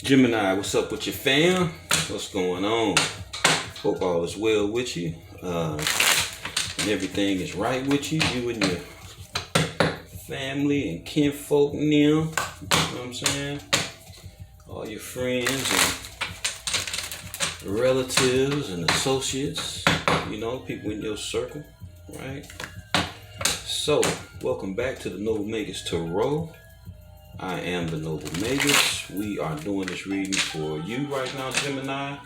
Gemini, what's up with your fam? What's going on? Hope all is well with you. And everything is right with you. You and your family and kinfolk and them. You know what I'm saying? All your friends and relatives and associates. You know, people in your circle, right? So, welcome back to the NobleMagusTarot. I am the Noble Magus. We are doing this reading for you right now, Gemini.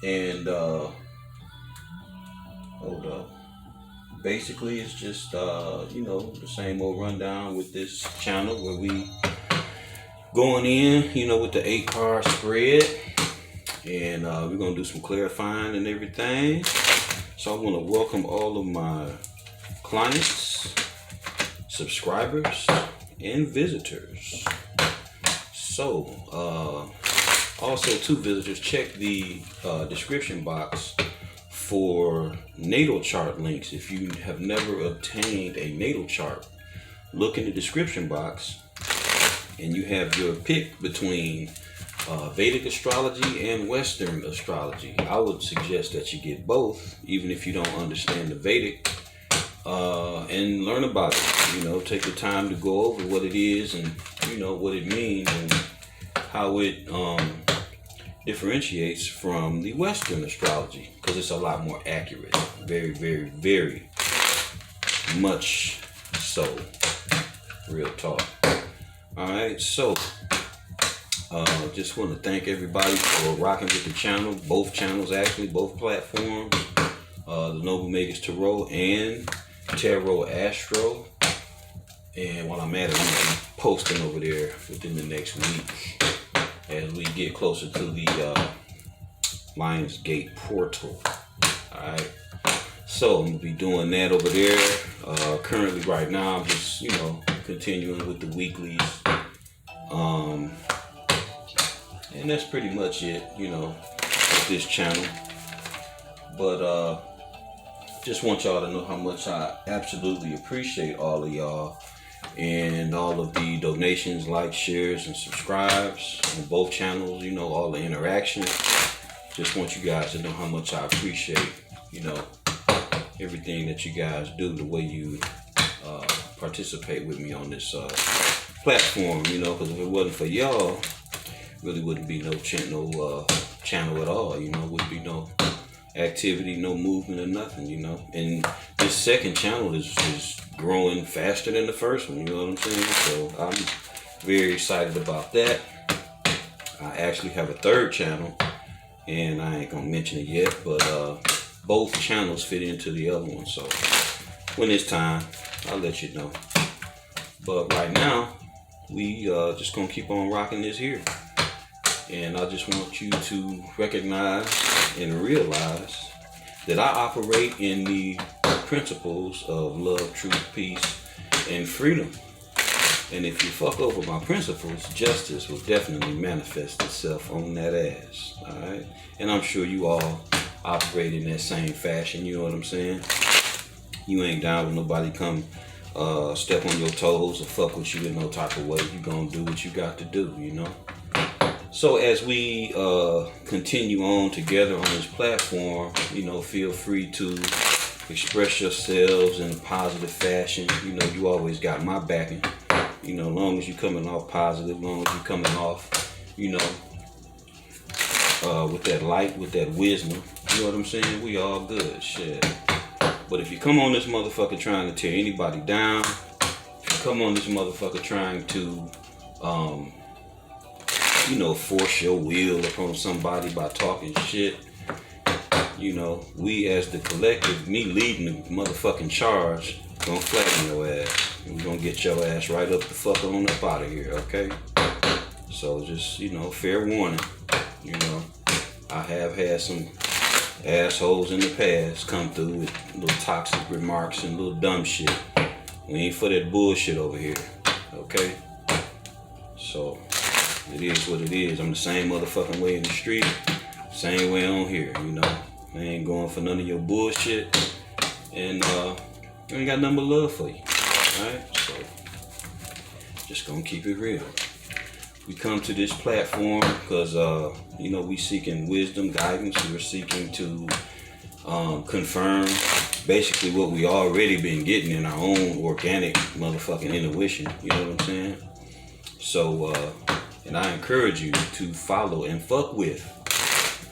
And hold up. Basically, it's just you know, the same old rundown with this channel where we going in, you know, with the 8-card spread, and we're gonna do some clarifying and everything. So I want to welcome all of my clients, subscribers, and visitors. So also to visitors, check the description box for natal chart links. If you have never obtained a natal chart, look in the description box and you have your pick between Vedic astrology and Western astrology. I would suggest that you get both, even if you don't understand the Vedic, and learn about it. You know, take the time to go over what it is and, you know, what it means and how it differentiates from the Western astrology, because it's a lot more accurate. Very, very, very much so. Real talk. Alright, so just want to thank everybody for rocking with the channel. Both channels, actually, both platforms. The NobleMagusTarot and Tarot Astro. And while I'm at it, I'm going to be posting over there within the next week as we get closer to the Lionsgate portal. Alright, so I'm going to be doing that over there. Currently, right now, I'm just, you know, continuing with the weeklies. And that's pretty much it, you know, with this channel. But just want y'all to know how much I absolutely appreciate all of y'all and all of the donations, likes, shares, and subscribes on both channels. You know, all the interaction. Just want you guys to know how much I appreciate, you know, everything that you guys do, the way you participate with me on this platform. You know, because if it wasn't for y'all, really wouldn't be no channel at all. You know, wouldn't be no activity, no movement, or nothing. You know, and this second channel is growing faster than the first one. You know what I'm saying? So I'm very excited about that. I actually have a third channel, and I ain't gonna mention it yet, but both channels fit into the other one. So when it's time, I'll let you know. But right now, we just gonna keep on rocking this here. And I just want you to recognize and realize that I operate in the principles of love, truth, peace, and freedom. And if you fuck over my principles, justice will definitely manifest itself on that ass. Alright? And I'm sure you all operate in that same fashion. You know what I'm saying? You ain't down with nobody come step on your toes or fuck with you in no type of way. You gonna do what you got to do, you know? So as we continue on together on this platform, you know, feel free to express yourselves in a positive fashion. You know, you always got my backing. You know, as long as you're coming off positive, as long as you're coming off, you know, with that light, with that wisdom, you know what I'm saying? We all good, shit. But if you come on this motherfucker trying to tear anybody down, if you come on this motherfucker trying to, you know, force your will upon somebody by talking shit, you know, we as the collective, me leading the motherfucking charge, gonna flatten your ass. And we gonna get your ass right up the fuck on up out of here, okay? So just, you know, fair warning. You know, I have had some assholes in the past come through with little toxic remarks and little dumb shit. We ain't for that bullshit over here, okay? So it is what it is. I'm the same motherfucking way in the street, same way on here, you know. I ain't going for none of your bullshit, and I ain't got nothing but love for you. Alright, so just gonna keep it real. We come to this platform because, you know, we seeking wisdom, guidance. We're seeking to confirm basically what we already been getting in our own organic motherfucking intuition. You know what I'm saying? So, and I encourage you to follow and fuck with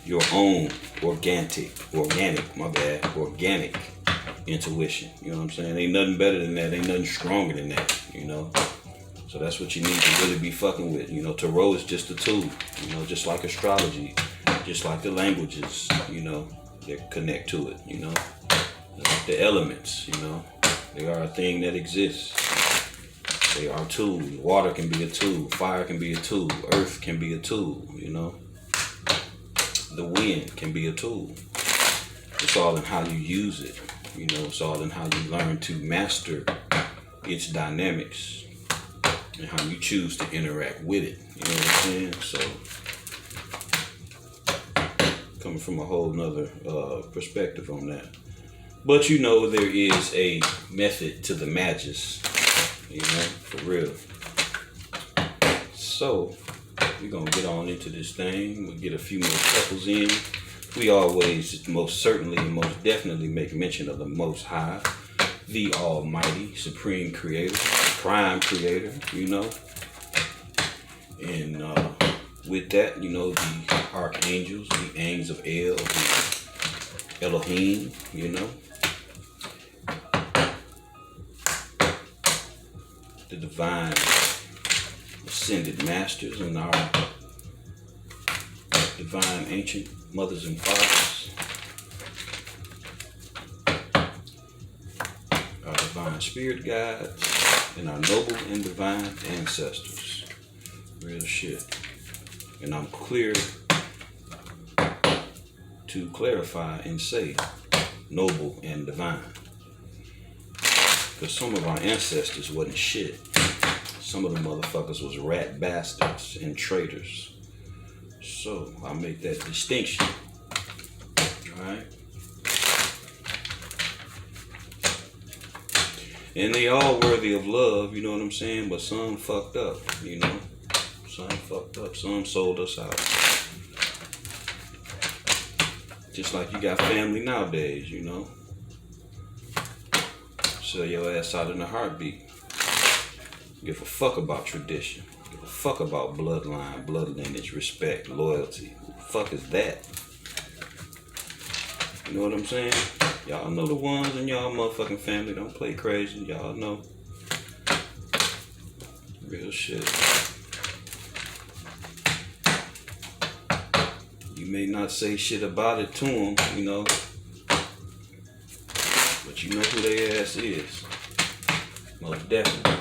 your own organic intuition. You know what I'm saying? Ain't nothing better than that. Ain't nothing stronger than that, you know? So that's what you need to really be fucking with. You know, tarot is just a tool, you know, just like astrology, just like the languages, you know, that connect to it, you know? Like the elements, you know, they are a thing that exists. They are tools. Water can be a tool. Fire can be a tool. Earth can be a tool, you know? The wind can be a tool. It's all in how you use it. You know, it's all in how you learn to master its dynamics and how you choose to interact with it. You know what I'm saying? So, coming from a whole nother perspective on that. But you know, there is a method to the madness, you know, for real. So, we're going to get on into this thing. We'll get a few more couples in. We always, most certainly and most definitely make mention of the Most High, the Almighty, Supreme Creator, Prime Creator, you know. And with that, you know, the archangels, the angels of El, the Elohim, you know. The divine ascended masters and our divine ancient mothers and fathers, our divine spirit guides, and our noble and divine ancestors. Real shit. And I'm clear to clarify and say noble and divine, because some of our ancestors wasn't shit. Some of the motherfuckers was rat bastards and traitors. So I make that distinction. Alright? And they all worthy of love, you know what I'm saying? But some fucked up, you know? Some fucked up. Some sold us out. Just like you got family nowadays, you know? Sell your ass out in a heartbeat. Give a fuck about tradition. Give a fuck about bloodline, blood lineage, respect, loyalty. What the fuck is that? You know what I'm saying? Y'all know the ones in y'all motherfucking family. Don't play crazy. Y'all know. Real shit. You may not say shit about it to them, you know. But you know who their ass is. Most definitely.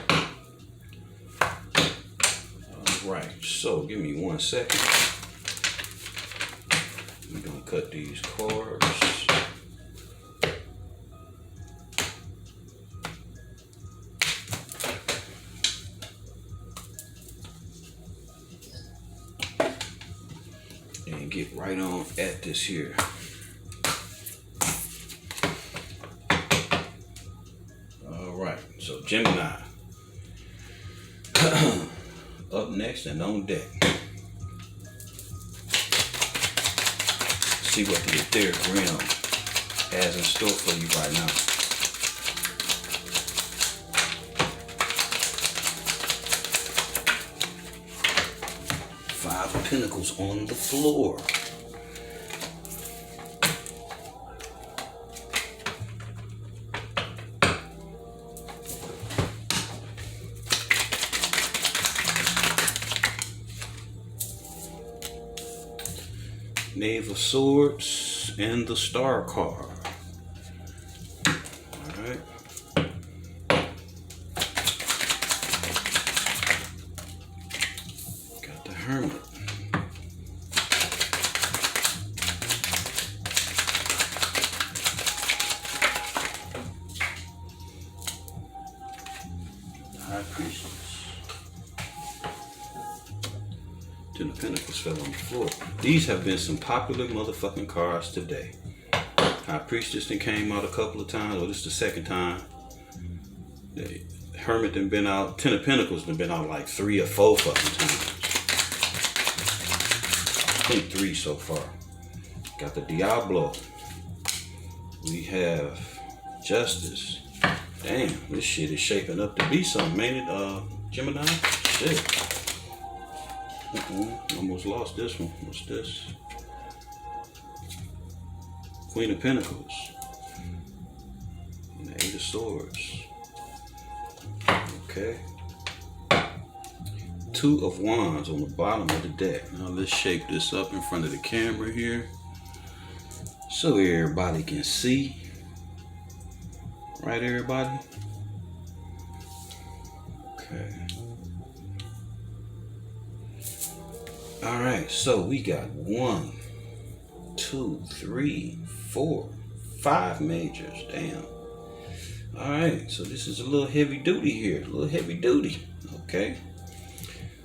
Right, so give me 1 second. We're gonna cut these cards. And get right on at this here. Alright, so Gemini. Up next and on deck. See what the etheric realm has in store for you right now. 5 of Pentacles on the floor. Knave of Swords and the Star card. Alright. Got the Hermit. The High Priestess. 10 of Pentacles fell on the floor. These have been some popular motherfucking cards today. High Priestess then came out a couple of times. Well, this is the second time. The Hermit done been out. 10 of Pentacles done been out like 3 or 4 fucking times. think 3 so far. Got the Diablo. We have Justice. Damn, this shit is shaping up to be something, ain't it, Gemini? Shit. Almost lost this one. What's this? Queen of Pentacles. And the 8 of Swords. Okay. 2 of Wands on the bottom of the deck. Now let's shape this up in front of the camera here so everybody can see. Right, everybody? Okay. All right, so we got 1, 2, 3, 4, 5 majors. Damn. All right, so this is a little heavy duty here. A little heavy duty. Okay.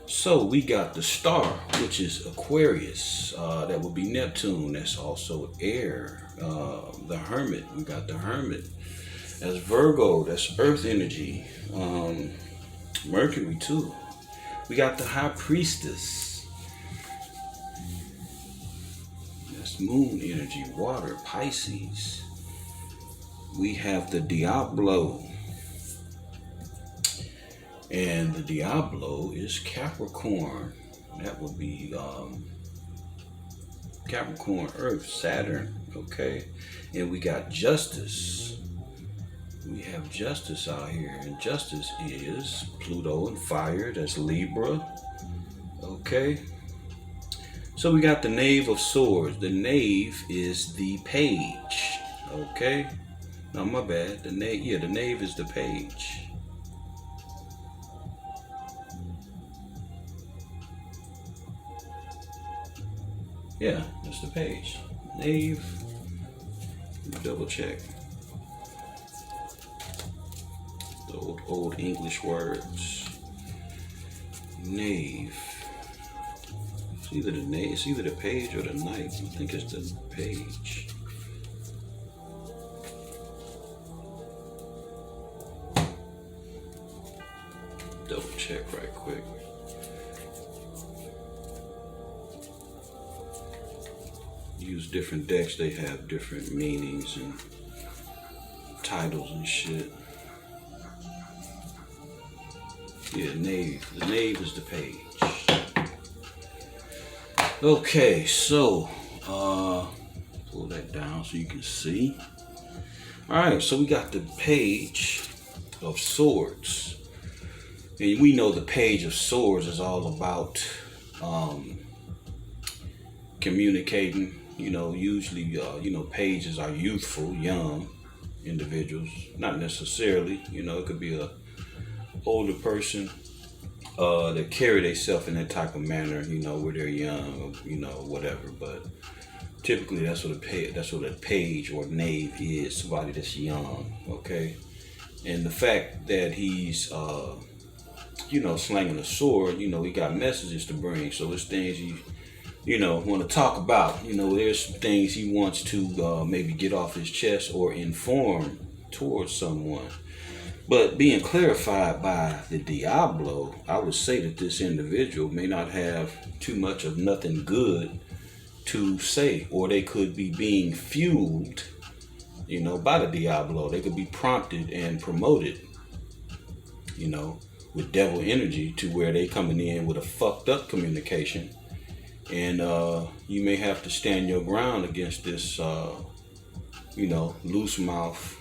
So we got the star, which is Aquarius. That would be Neptune. That's also air. The Hermit. We got the Hermit. That's Virgo. That's Earth energy. Mercury too. We got the High Priestess. That's Moon energy. Water. Pisces. We have the Diablo. And the Diablo is Capricorn. That would be Capricorn, Earth, Saturn. Okay. And we got Justice. We have Justice out here. And Justice is Pluto and Fire. That's Libra. Okay. So we got the Knave of Swords. The Knave is the Page. Okay. No, my bad. The Knave, yeah, the Knave is the Page. Yeah, that's the Page. Knave. Double check. The old English words. Knave. It's either the knave, it's either the Page or the Knight. I think it's the Page. Double check right quick. Use different decks, they have different meanings and titles and shit. Yeah, Knave. The Knave is the Page. Okay, so pull that down so you can see. Alright, so we got the Page of Swords. And we know the Page of Swords is all about communicating. You know, usually, pages are youthful, young individuals. Not necessarily, it could be a older person that carry themselves in that type of manner, where they're young, or, whatever. But typically, that's what a page or knave is, somebody that's young, okay? And the fact that he's, slinging a sword, he got messages to bring. So it's things he want to talk about. There's some things he wants to maybe get off his chest or inform towards someone. But being clarified by the Diablo, I would say that this individual may not have too much of nothing good to say, or they could be being fueled, by the Diablo. They could be prompted and promoted, with devil energy to where they coming in with a fucked up communication. And you may have to stand your ground against this, loose mouth,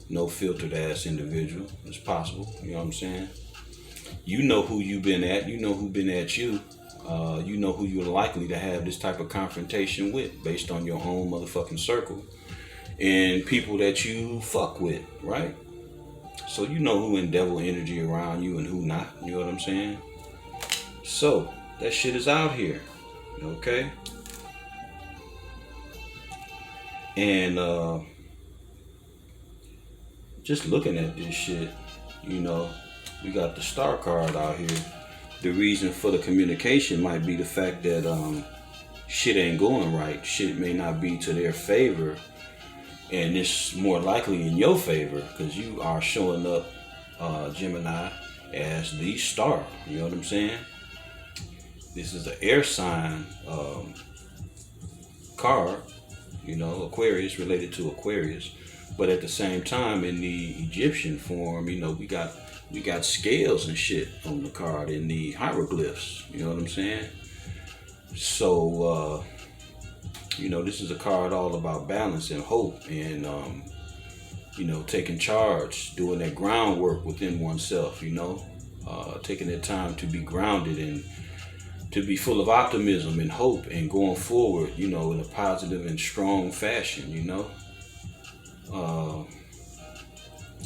no filtered ass individual. It's possible. You know what I'm saying? You know who you've been at. You know who been at you. You know who you're likely to have this type of confrontation with based on your own motherfucking circle and people that you fuck with, right? So you know who in devil energy around you and who not. You know what I'm saying? So that shit is out here. Okay, and just looking at this shit, we got the Star card out here. The reason for the communication might be the fact that shit ain't going right. Shit may not be to their favor, and it's more likely in your favor because you are showing up, Gemini, as the Star. You know what I'm saying? This is an air sign card, you know, Aquarius, related to Aquarius. But at the same time, in the Egyptian form, you know, we got scales and shit on the card in the hieroglyphs. You know what I'm saying? So, you know, this is a card all about balance and hope and, you know, taking charge, doing that groundwork within oneself, you know, taking that time to be grounded and to be full of optimism and hope and going forward, you know, in a positive and strong fashion, you know.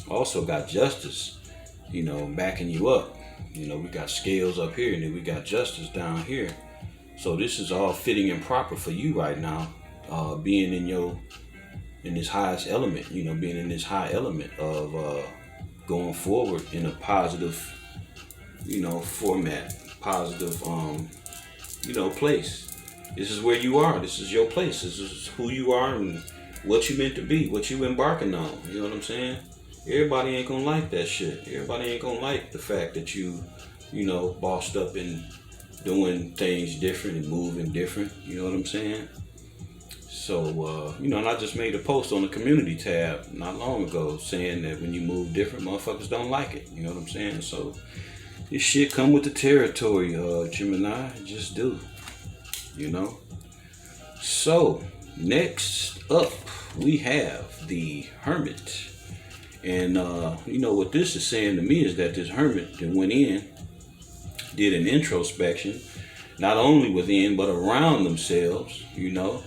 Also got justice, you know, backing you up. You know, we got scales up here and then we got justice down here. So this is all fitting and proper for you right now, being in this highest element, you know, being in this high element of going forward in a positive, you know, format, positive, you know, place. This is where you are. This is your place. This is who you are and what you meant to be, what you embarking on. You know what I'm saying? Everybody ain't gonna like that shit. Everybody ain't gonna like the fact that you know, bossed up and doing things different and moving different. You know what I'm saying? So, you know, and I just made a post on the community tab not long ago saying that when you move different, motherfuckers don't like it. You know what I'm saying? So this shit come with the territory, Gemini. Just do. You know? So, next up, we have the Hermit. And, you know, what this is saying to me is that this Hermit that went in, did an introspection, not only within, but around themselves, you know,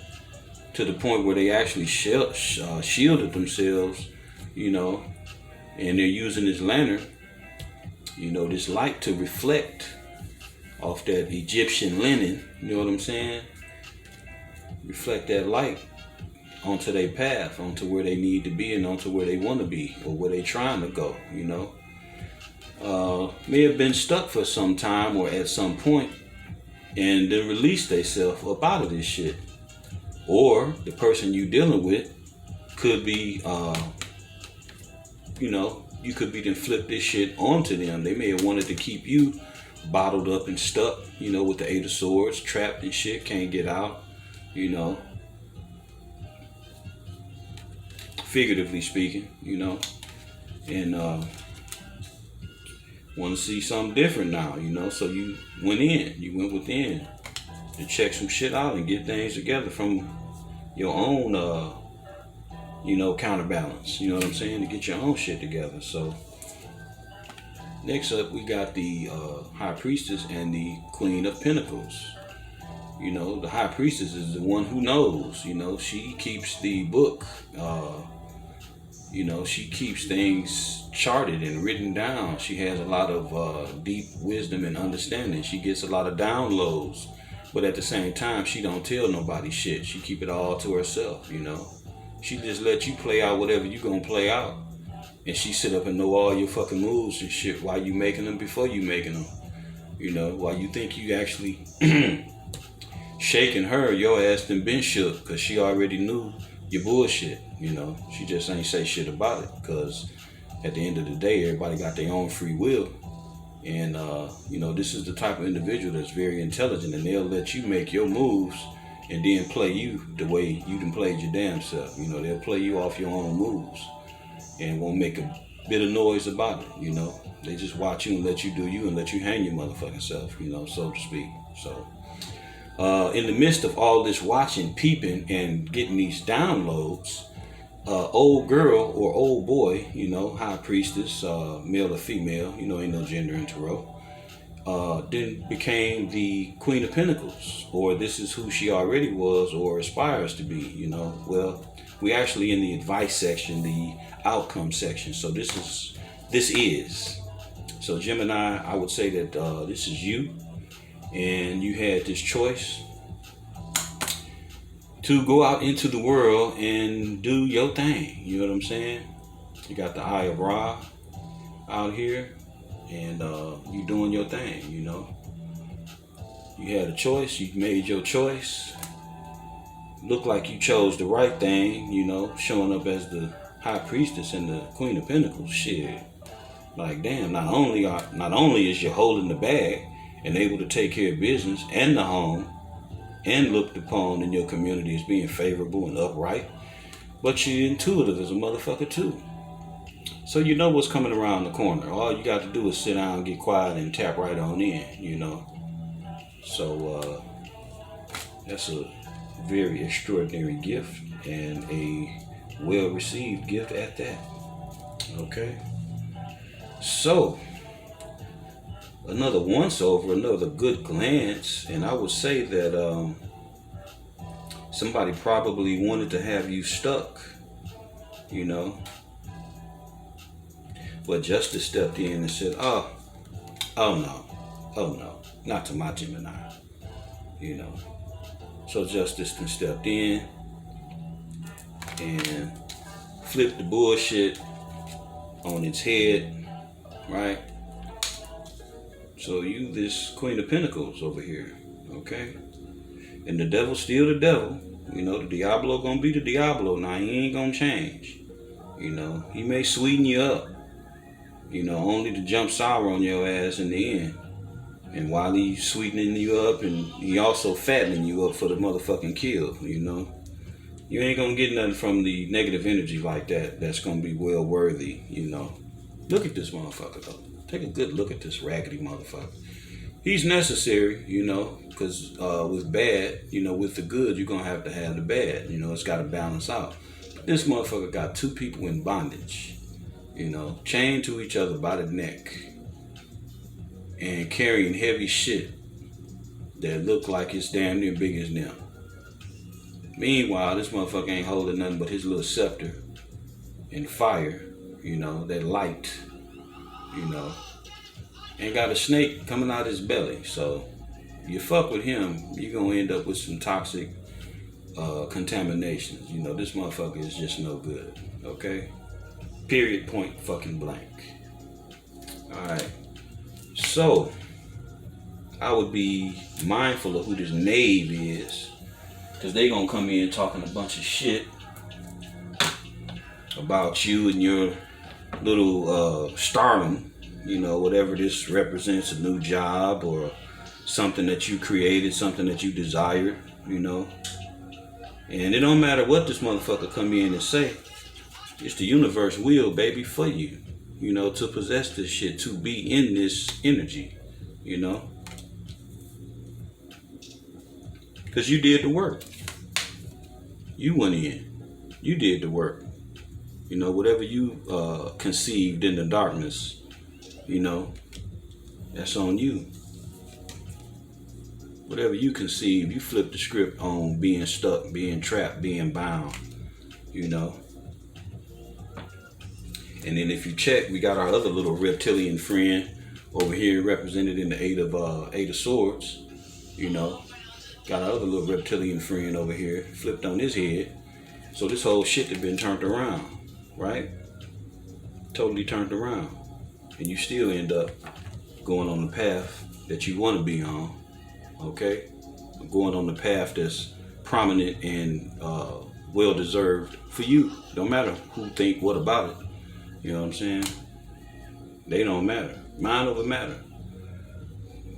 to the point where they actually shielded themselves, you know, and they're using this lantern, you know, this light to reflect off that Egyptian linen, you know what I'm saying? Reflect that light onto their path, onto where they need to be and onto where they want to be or where they're trying to go, you know. May have been stuck for some time or at some point and then release themselves up out of this shit. Or the person you dealing with could be, you know, you could be then flip this shit onto them. They may have wanted to keep you bottled up and stuck, you know, with the Eight of Swords, trapped and shit, can't get out, you know. Figuratively speaking, you know. And want to see something different now, you know. So you went within to check some shit out and get things together from your own, you know, counterbalance. You know what I'm saying? To get your own shit together. So next up, we got the High Priestess and the Queen of Pentacles. You know, the High Priestess is the one who knows. You know, she keeps the book. You know, she keeps things charted and written down. She has a lot of deep wisdom and understanding. She gets a lot of downloads. But at the same time, she don't tell nobody shit. She keep it all to herself, you know. She just let you play out whatever you gonna play out. And she sit up and know all your fucking moves and shit while you making them before you making them. You know, while you think you actually shaking her, your ass done been shook because she already knew your bullshit, you know. She just ain't say shit about it because at the end of the day, everybody got their own free will. And, you know, this is the type of individual that's very intelligent and they'll let you make your moves and then play you the way you done played your damn self. You know, they'll play you off your own moves and won't make a bit of noise about it, you know. They just watch you and let you do you and let you hang your motherfucking self, you know, so to speak. So, in the midst of all this watching, peeping, and getting these downloads, old girl or old boy, you know, High Priestess, male or female, you know, ain't no gender in tarot, then became the Queen of Pentacles, or this is who she already was or aspires to be, you know. Well, we actually in the advice section, the outcome section. So this is. So Gemini, I would say that this is you, and you had this choice to go out into the world and do your thing. You know what I'm saying? You got the Eye of Ra out here, and you doing your thing, you know. You had a choice, you made your choice. Looked like you chose the right thing, you know, showing up as the High Priestess and the Queen of Pentacles. Shit. Like, damn, not only is you holding the bag and able to take care of business and the home and looked upon in your community as being favorable and upright. But you're intuitive as a motherfucker too. So you know what's coming around the corner. All you got to do is sit down, get quiet, and tap right on in, you know. So that's a very extraordinary gift and a well-received gift at that. Okay. So another once-over, another good glance, and I would say that somebody probably wanted to have you stuck, you know. But Justice stepped in and said, oh no, not to my Gemini, you know. So Justice then stepped in and flipped the bullshit on its head, right? So you this Queen of Pentacles over here, okay? And the devil's still the devil. You know, the Diablo gonna be the Diablo. Now, he ain't gonna change. You know, he may sweeten you up, you know, only to jump sour on your ass in the end. And while he's sweetening you up, and he also fattening you up for the motherfucking kill, you know. You ain't gonna get nothing from the negative energy like that that's gonna be well worthy, you know. Look at this motherfucker, though. Take a good look at this raggedy motherfucker. He's necessary, you know, because with bad, you know, with the good, you're gonna have the bad. You know, it's got to balance out. This motherfucker got two people in bondage, you know, chained to each other by the neck and carrying heavy shit that look like it's damn near big as them. Meanwhile, this motherfucker ain't holding nothing but his little scepter and fire, you know, that light, you know, and got a snake coming out his belly. So you fuck with him, you're gonna end up with some toxic contaminations. You know, this motherfucker is just no good, okay? Period, point, fucking blank. Alright, so I would be mindful of who this knave is, because they gonna come in talking a bunch of shit about you and your little stardom, you know, whatever this represents, a new job or something that you created, something that you desired, you know. And it don't matter what this motherfucker come in and say, it's the universe will, baby, for you, you know, to possess this shit, to be in this energy, you know. Because you did the work. You went in. You did the work. You know, whatever you conceived in the darkness, you know, that's on you. Whatever you conceive, you flip the script on being stuck, being trapped, being bound, you know. And then if you check, we got our other little reptilian friend over here represented in the Eight of Swords, you know. Got our other little reptilian friend over here flipped on his head. So this whole shit has been turned around, right? Totally turned around. And you still end up going on the path that you want to be on, okay? Going on the path that's prominent and well-deserved for you. Don't matter who think what about it. You know what I'm saying? They don't matter. Mind over matter.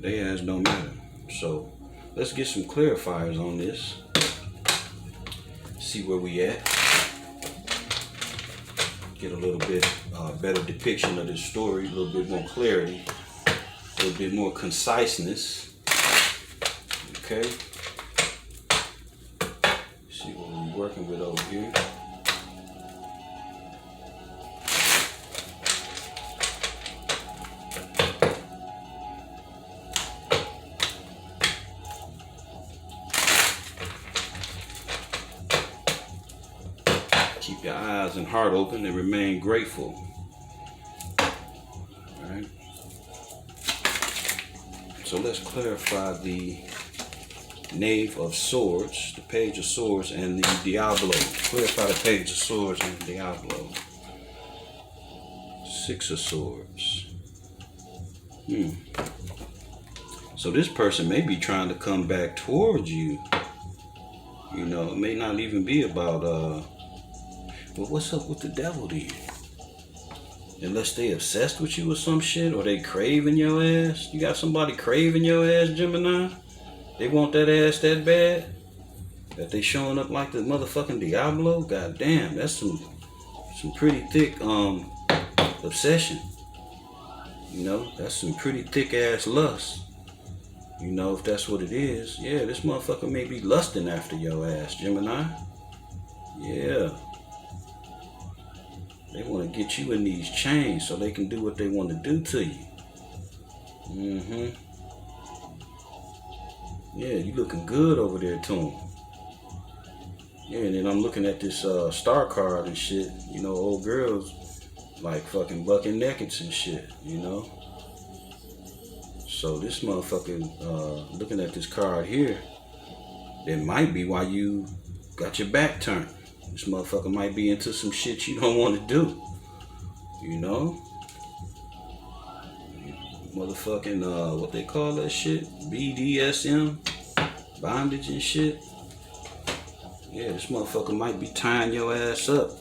They ass don't matter. So let's get some clarifiers on this. See where we at. Get a little bit better depiction of this story, a little bit more clarity, a little bit more conciseness. Okay. See what we're working with over here. Keep your eyes and heart open and remain grateful. Alright. So let's clarify the Knave of Swords, the Page of Swords, and the Diablo. Clarify the Page of Swords and the Diablo. Six of Swords. So this person may be trying to come back towards you. You know, it may not even be about but what's up with the devil then? Unless they obsessed with you or some shit, or they craving your ass. You got somebody craving your ass, Gemini? They want that ass that bad? That they showing up like the motherfucking Diablo? God damn, that's some pretty thick obsession. You know, that's some pretty thick ass lust. You know, if that's what it is. Yeah, this motherfucker may be lusting after your ass, Gemini. Yeah. They want to get you in these chains so they can do what they want to do to you. Yeah, you looking good over there to them. Yeah, and then I'm looking at this star card and shit. You know, old girls like fucking bucking naked and shit, you know. So this motherfucker, looking at this card here, that might be why you got your back turned. This motherfucker might be into some shit you don't want to do, you know. Motherfucking, what they call that shit? BDSM, bondage and shit. Yeah, this motherfucker might be tying your ass up,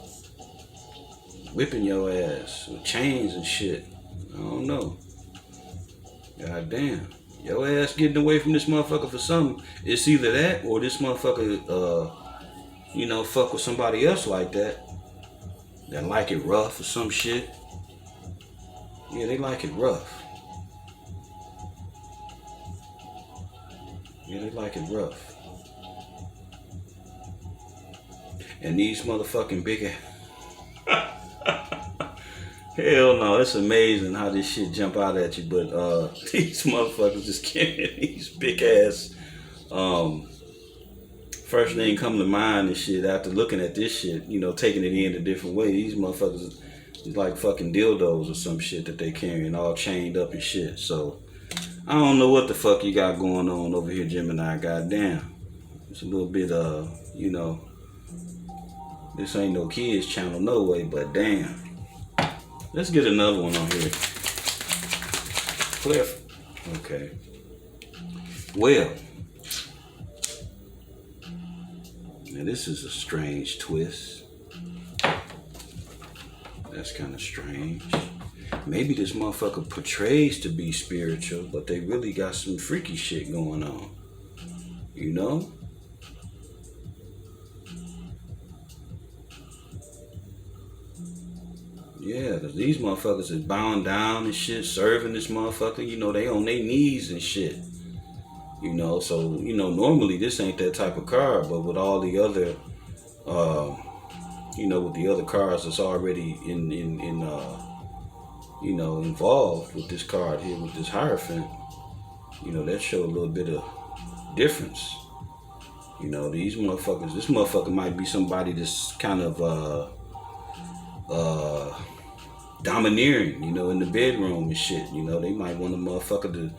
whipping your ass with chains and shit. I don't know. God damn. Your ass getting away from this motherfucker for something. It's either that or this motherfucker, you know, fuck with somebody else like that. That like it rough or some shit. Yeah, they like it rough. Yeah, they like it rough. And these motherfucking big hell no, it's amazing how this shit jump out at you, but these motherfuckers just carrying these big ass first thing come to mind and shit after looking at this shit, you know, taking it in a different way. These motherfuckers is like fucking dildos or some shit that they carrying all chained up and shit. So I don't know what the fuck you got going on over here, Gemini. Goddamn, it's a little bit you know, this ain't no kids channel no way, but damn. Let's get another one on here. Cliff. Okay. Well, now this is a strange twist. That's kind of strange. Maybe this motherfucker portrays to be spiritual, but they really got some freaky shit going on. You know? Yeah, cause these motherfuckers is bowing down and shit, serving this motherfucker. You know, they on their knees and shit. You know, so, you know, normally this ain't that type of card, but with all the other, you know, with the other cards that's already you know, involved with this card here, with this Hierophant, you know, that show a little bit of difference. You know, these motherfuckers, this motherfucker might be somebody that's kind of, domineering, you know, in the bedroom and shit. You know, they might want a motherfucker to,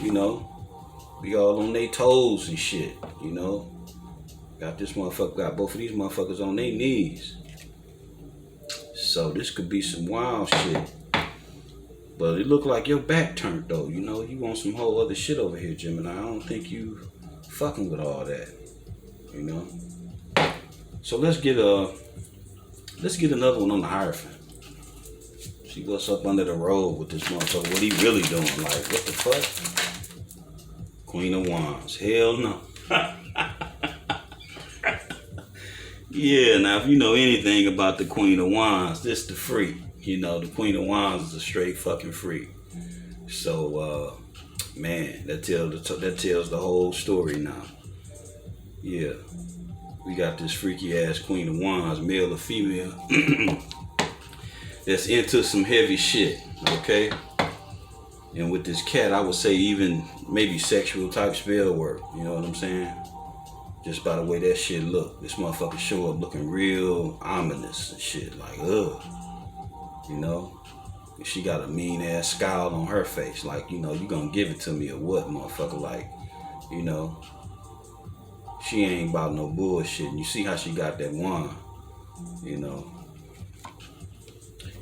you know, be all on their toes and shit, you know. Got this motherfucker, got both of these motherfuckers on their knees. So this could be some wild shit. But it look like your back turned though, you know. You want some whole other shit over here, Gemini. I don't think you fucking with all that, you know. So let's get another one on the Hierophant. See what's up under the robe with this motherfucker. What he really doing? Like, what the fuck? Queen of Wands. Hell no. Yeah, now if you know anything about the Queen of Wands, this the freak. You know, the Queen of Wands is a straight fucking freak. So, man, that tells the whole story now. Yeah. We got this freaky ass Queen of Wands, male or female, that's into some heavy shit, okay? And with this cat, I would say even maybe sexual type spell work, you know what I'm saying? Just by the way that shit look. This motherfucker show up looking real ominous and shit, like, ugh. You know? And she got a mean ass scowl on her face, like, you know, you gonna give it to me or what, motherfucker? Like, you know? She ain't about no bullshit. And you see how she got that wand, you know.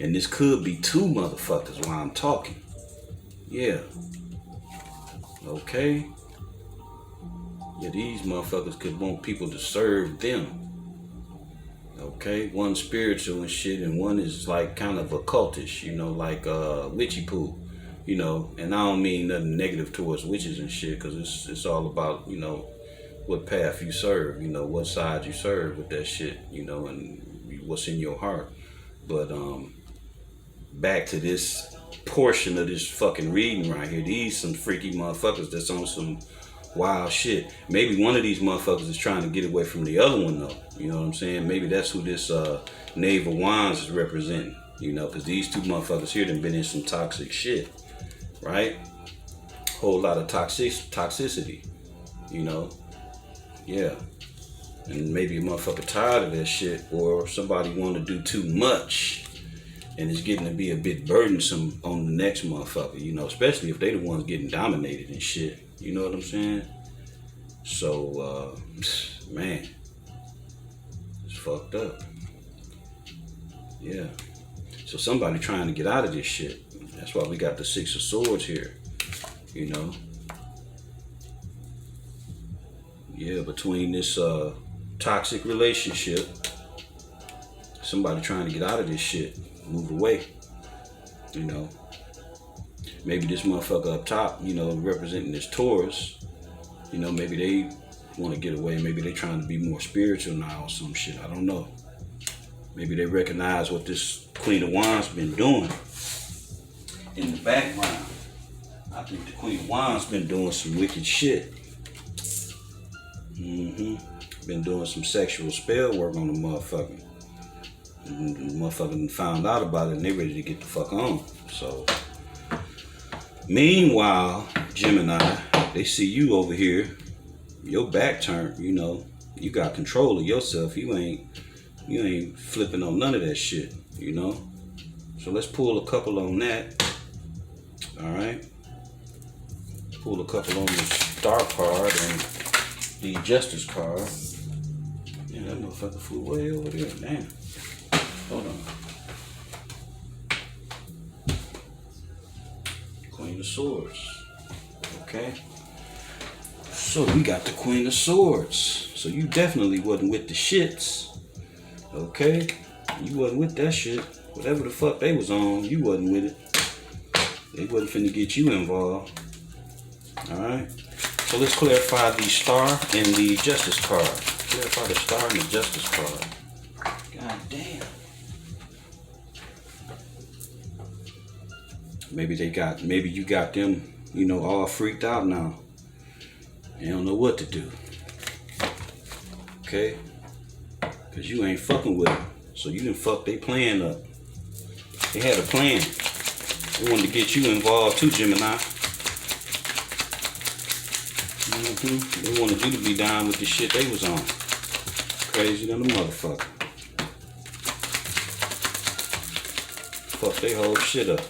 And this could be two motherfuckers while I'm talking. Yeah. Okay. Yeah, these motherfuckers could want people to serve them. Okay, one's spiritual and shit, and one is like kind of occultish, you know, like witchy poo, you know. And I don't mean nothing negative towards witches and shit, because it's all about, you know, what path you serve, you know, what side you serve with that shit, you know, and what's in your heart. But back to this portion of this fucking reading right here. These some freaky motherfuckers that's on some wild shit. Maybe one of these motherfuckers is trying to get away from the other one though. You know what I'm saying? Maybe that's who this Knave of Wands is representing. You know, because these two motherfuckers here done been in some toxic shit, right? Whole lot of toxicity, you know. Yeah. And maybe a motherfucker tired of that shit, or somebody want to do too much and it's getting to be a bit burdensome on the next motherfucker, you know, especially if they the ones getting dominated and shit. You know what I'm saying? So, man, it's fucked up. Yeah. So somebody trying to get out of this shit. That's why we got the Six of Swords here, you know. Yeah, between this toxic relationship, somebody trying to get out of this shit, move away, you know. Maybe this motherfucker up top, you know, representing this Taurus, you know, maybe they want to get away. Maybe they trying to be more spiritual now or some shit. I don't know. Maybe they recognize what this Queen of Wands been doing in the background. I think the Queen of Wands been doing some wicked shit. Been doing some sexual spell work on the motherfucker. And the motherfucker found out about it and they ready to get the fuck on. So, meanwhile, Gemini, they see you over here, your back turned, you know, you got control of yourself. You ain't flipping on none of that shit, you know. So let's pull a couple on that. All right. Pull a couple on the Star card and the Justice card. Yeah, that motherfucker flew way over there. Damn. Hold on. Queen of Swords. Okay. So we got the Queen of Swords. So you definitely wasn't with the shits. Okay. You wasn't with that shit. Whatever the fuck they was on, you wasn't with it. They wasn't finna get you involved. Alright. So let's clarify the Star and the Justice card. Clarify the Star and the Justice card. God damn. Maybe you got them, you know, all freaked out now. They don't know what to do. Okay? Because you ain't fucking with them. So you done fucked their plan up. They had a plan. They wanted to get you involved too, Gemini. They wanted you to be down with the shit they was on. Crazy than a motherfucker. Fuck they whole shit up.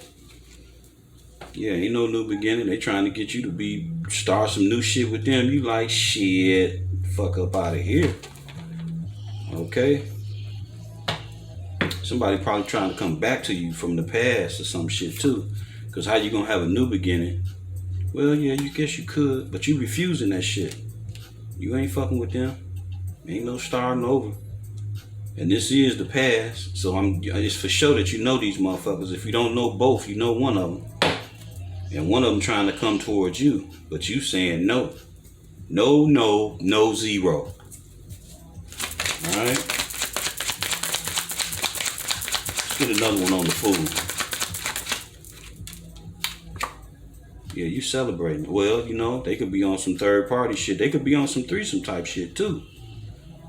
Yeah, ain't no new beginning. They trying to get you to start some new shit with them. You like, shit, fuck up out of here. Okay? Somebody probably trying to come back to you from the past or some shit too. Because how you gonna have a new beginning? Well, yeah, you guess you could, but you refusing that shit. You ain't fucking with them. Ain't no starting over. And this is the past, so it's for sure that you know these motherfuckers. If you don't know both, you know one of them. And one of them trying to come towards you, but you saying no. No, no, no, zero. Alright? Let's get another one on the Fool. Yeah, you celebrating. Well, you know, they could be on some third party shit. They could be on some threesome type shit too.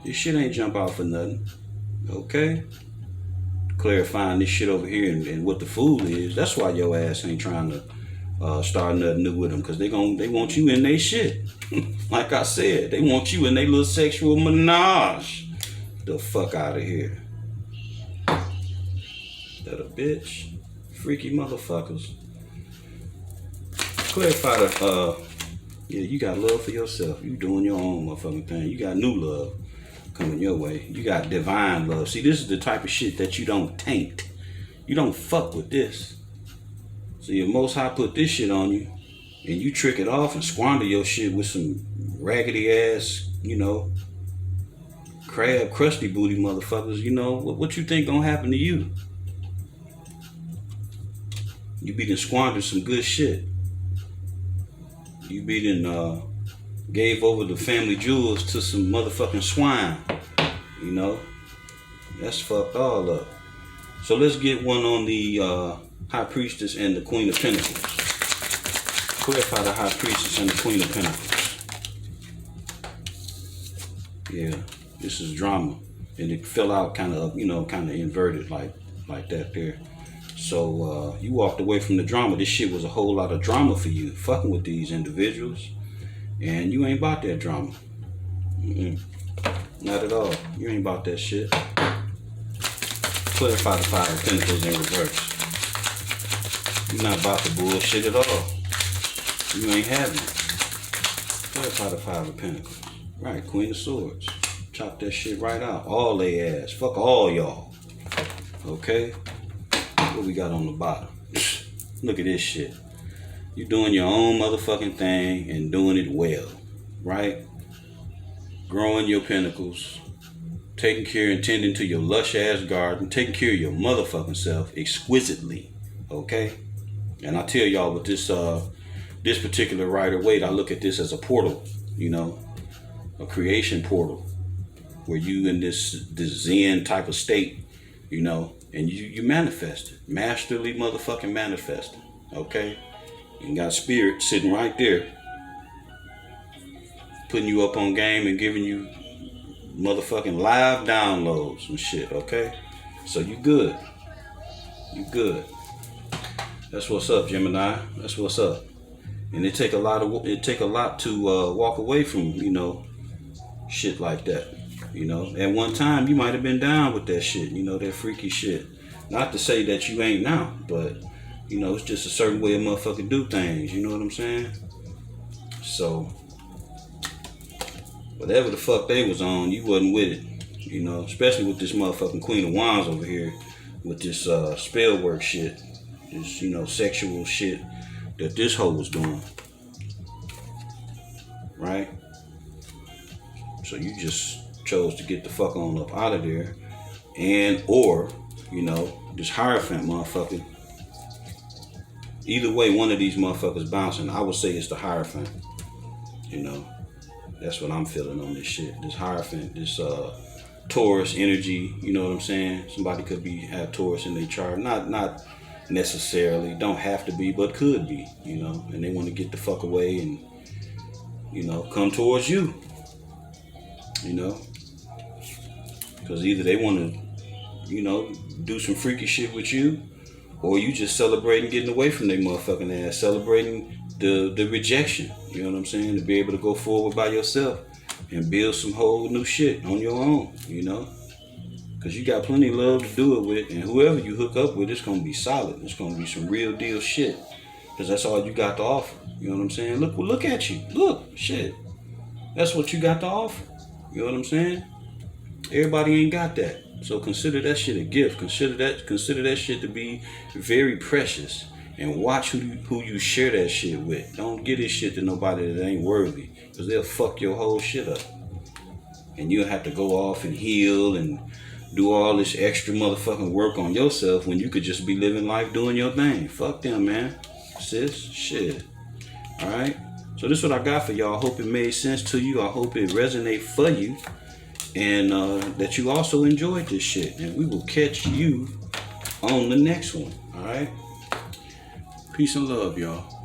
This shit ain't jump out for nothing. Okay? Clarifying this shit over here and what the Fool is. That's why your ass ain't trying to start nothing new with them. Because they want you in their shit. Like I said, they want you in their little sexual menage. The fuck out of here. That a bitch. Freaky motherfuckers. Clarify the, yeah, you got love for yourself. You doing your own motherfucking thing. You got new love coming your way. You got divine love. See, this is the type of shit that you don't taint. You don't fuck with this. So your Most High put this shit on you, and you trick it off and squander your shit with some raggedy ass, you know, crab, crusty booty motherfuckers, you know, what you think gonna happen to you? You be done squandered some good shit. You be done gave over the family jewels to some motherfucking swine, you know? That's fucked all up. So let's get one on the High Priestess and the Queen of Pentacles. Clarify the High Priestess and the Queen of Pentacles. Yeah, this is drama. And it fell out kind of, you know, kind of inverted like that there. So you walked away from the drama. This shit was a whole lot of drama for you, fucking with these individuals. And you ain't about that drama. Not at all. You ain't about that shit. Clarify the Five of Pentacles in reverse. You're not about the bullshit at all. You ain't having it. Clarify the Five of Pentacles. Right, Queen of Swords. Chop that shit right out. All they ass. Fuck all y'all. Okay? What we got on the bottom? Look at this shit. You doing your own motherfucking thing and doing it well. Right? Growing your pentacles. Taking care and tending to your lush ass garden. Taking care of your motherfucking self exquisitely. Okay? And I tell y'all with this this particular Rider-Waite, I look at this as a portal, you know, a creation portal where you in this Zen type of state, you know, and you manifest it. Masterly motherfucking manifesting. Okay? You got spirit sitting right there, putting you up on game and giving you motherfucking live downloads and shit. Okay? So you good. You good. That's what's up, Gemini. That's what's up. And it take a lot to walk away from, you know, shit like that. You know, at one time you might have been down with that shit, you know, that freaky shit. Not to say that you ain't now, but you know, it's just a certain way a motherfucker do things, you know what I'm saying? So whatever the fuck they was on, you wasn't with it. You know, especially with this motherfucking Queen of Wands over here with this spell work shit. This, you know, sexual shit that this hoe was doing. Right? So you just chose to get the fuck on up out of there. And, or, you know, this Hierophant motherfucker. Either way, one of these motherfuckers bouncing. I would say it's the Hierophant. You know, that's what I'm feeling on this shit. This Hierophant, this Taurus energy, you know what I'm saying? Somebody could have Taurus in their chart. Not necessarily, don't have to be, but could be, you know, and they want to get the fuck away and, you know, come towards you, you know, because either they want to, you know, do some freaky shit with you, or you just celebrating getting away from their motherfucking ass, celebrating the rejection, you know what I'm saying, to be able to go forward by yourself and build some whole new shit on your own, you know. Because you got plenty of love to do it with, and whoever you hook up with, it's going to be solid. It's going to be some real deal shit. Because that's all you got to offer. You know what I'm saying? Look at you. Look, shit. That's what you got to offer. You know what I'm saying? Everybody ain't got that. So consider that shit a gift. Consider that shit to be very precious. And watch who you share that shit with. Don't give this shit to nobody that ain't worthy. Because they'll fuck your whole shit up. And you'll have to go off and heal and do all this extra motherfucking work on yourself when you could just be living life doing your thing. Fuck them, man. Sis, shit. Alright? So this is what I got for y'all. I hope it made sense to you. I hope it resonated for you. And that you also enjoyed this shit. And we will catch you on the next one. Alright? Peace and love, y'all.